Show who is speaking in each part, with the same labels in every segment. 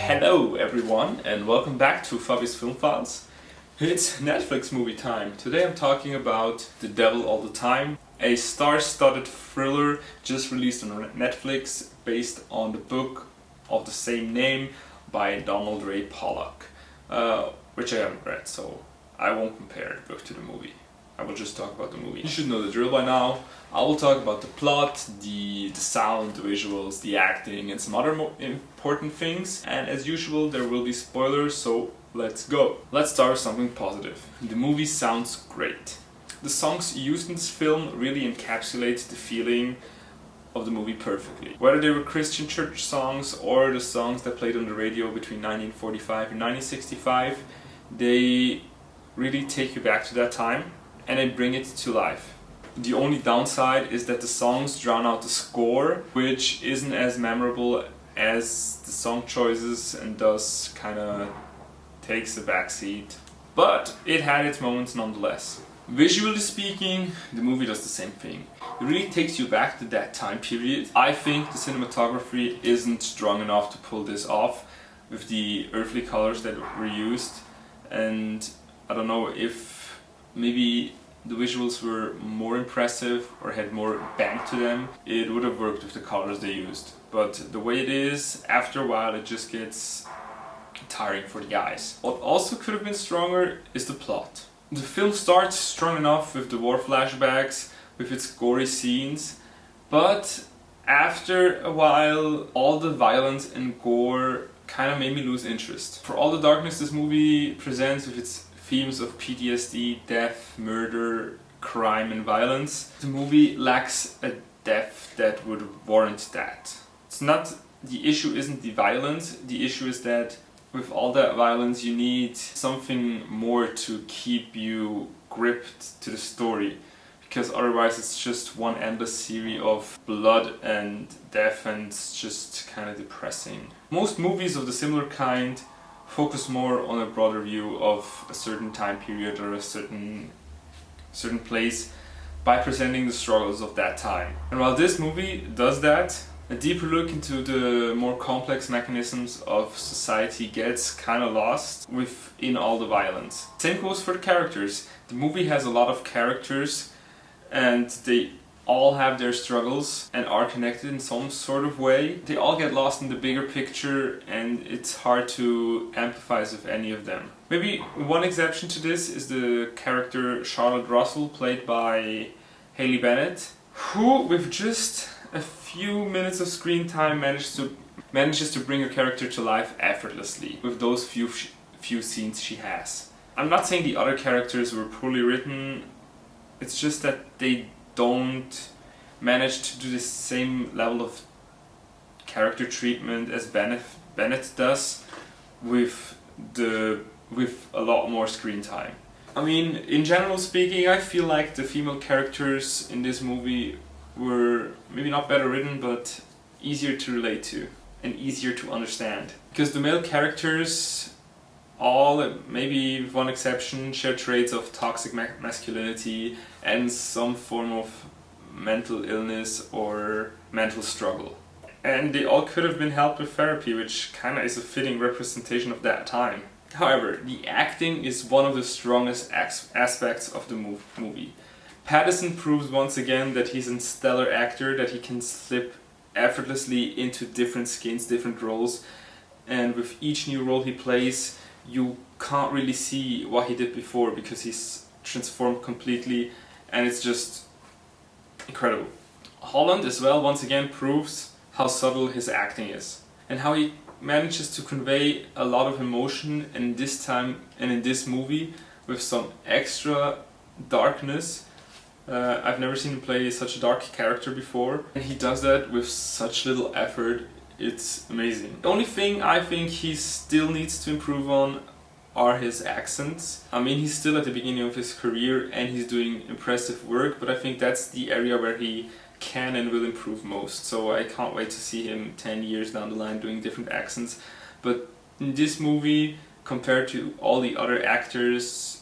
Speaker 1: Hello everyone and welcome back to Fabio's Film Files. It's Netflix movie time. Today I'm talking about The Devil All the Time, a star-studded thriller just released on Netflix based on the book of the same name by Donald Ray Pollock, which I haven't read, so I won't compare the book to the movie. I will just talk about the movie. You should know the drill by now. I will talk about the plot, the sound, the visuals, the acting and some other important things. And as usual there will be spoilers, so let's go. Let's start with something positive. The movie sounds great. The songs used in this film really encapsulate the feeling of the movie perfectly. Whether they were Christian church songs or the songs that played on the radio between 1945 and 1965, they really take you back to that time and they bring it to life. The only downside is that the songs drown out the score, which isn't as memorable as the song choices and thus kinda takes a backseat. But it had its moments nonetheless. Visually speaking, the movie does the same thing. It really takes you back to that time period. I think the cinematography isn't strong enough to pull this off with the earthly colors that were used, and I don't know if maybe the visuals were more impressive or had more bang to them, it would have worked with the colors they used. But the way it is, after a while it just gets tiring for the eyes. What also could have been stronger is the plot. The film starts strong enough with the war flashbacks, with its gory scenes, but after a while all the violence and gore kind of made me lose interest. For all the darkness this movie presents with its themes of PTSD, death, murder, crime and violence, the movie lacks a depth that would warrant that. The issue isn't the violence, the issue is that with all that violence you need something more to keep you gripped to the story, because otherwise it's just one endless series of blood and death and it's just kind of depressing. Most movies of the similar kind focus more on a broader view of a certain time period or a certain place by presenting the struggles of that time. And while this movie does that, a deeper look into the more complex mechanisms of society gets kind of lost within all the violence. Same goes for the characters. The movie has a lot of characters and they all have their struggles and are connected in some sort of way. They all get lost in the bigger picture and it's hard to empathize with any of them. Maybe one exception to this is the character Charlotte Russell, played by Haley Bennett, who with just a few minutes of screen time manages to bring her character to life effortlessly with those few scenes she has. I'm not saying the other characters were poorly written, it's just that they don't manage to do the same level of character treatment as Bennett does with a lot more screen time. I mean, in general speaking, I feel like the female characters in this movie were maybe not better written, but easier to relate to and easier to understand. Because the male characters all, maybe with one exception, share traits of toxic masculinity and some form of mental illness or mental struggle. And they all could have been helped with therapy, which kinda is a fitting representation of that time. However, the acting is one of the strongest aspects of the movie. Pattinson proves once again that he's a stellar actor, that he can slip effortlessly into different skins, different roles, and with each new role he plays, you can't really see what he did before because he's transformed completely and it's just incredible. Holland as well once again proves how subtle his acting is and how he manages to convey a lot of emotion in this time and in this movie with some extra darkness. I've never seen him play such a dark character before, and he does that with such little effort. It's amazing. The only thing I think he still needs to improve on are his accents. I mean, he's still at the beginning of his career and he's doing impressive work, but I think that's the area where he can and will improve most. So I can't wait to see him 10 years down the line doing different accents. But in this movie, compared to all the other actors,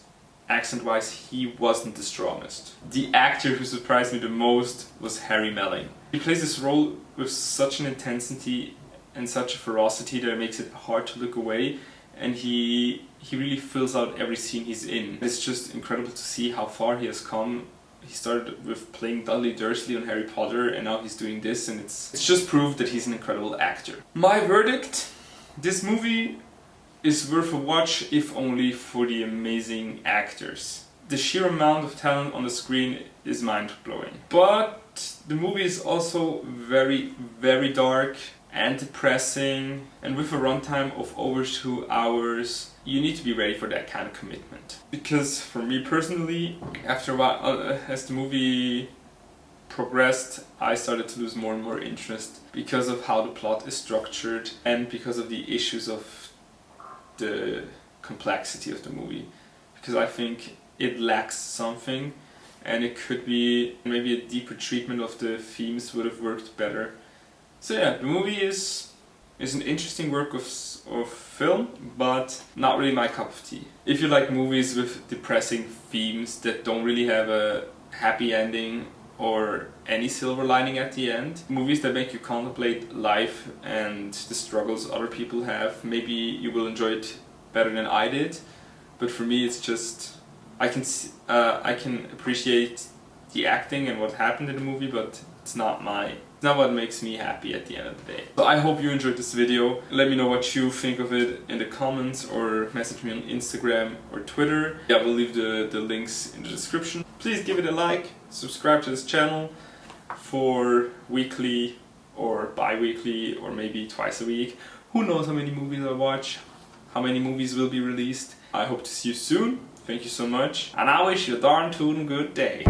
Speaker 1: accent-wise, he wasn't the strongest. The actor who surprised me the most was Harry Melling. He plays this role with such an intensity and such a ferocity that it makes it hard to look away. And he really fills out every scene he's in. It's just incredible to see how far he has come. He started with playing Dudley Dursley on Harry Potter, and now he's doing this, and it's just proof that he's an incredible actor. My verdict: this movie is worth a watch, if only for the amazing actors. The sheer amount of talent on the screen is mind-blowing. But the movie is also very, very dark and depressing, and with a runtime of over 2 hours, you need to be ready for that kind of commitment. Because for me personally, after a while, as the movie progressed, I started to lose more and more interest because of how the plot is structured and because of the issues of the complexity of the movie. Because I think it lacks something, and it could be maybe a deeper treatment of the themes would have worked better. So yeah, the movie is an interesting work of film, but not really my cup of tea. If you like movies with depressing themes that don't really have a happy ending or any silver lining at the end, movies that make you contemplate life and the struggles other people have, maybe you will enjoy it better than I did. But for me, it's just I can appreciate the acting and what happened in the movie, but it's not what makes me happy at the end of the day. So I hope you enjoyed this video. Let me know what you think of it in the comments, or message me on Instagram or Twitter. Yeah, we'll leave the links in the description. Please give it a like, subscribe to this channel for weekly or bi-weekly or maybe twice a week. Who knows how many movies I watch, how many movies will be released. I hope to see you soon. Thank you so much, and I wish you a darn tootin' good day.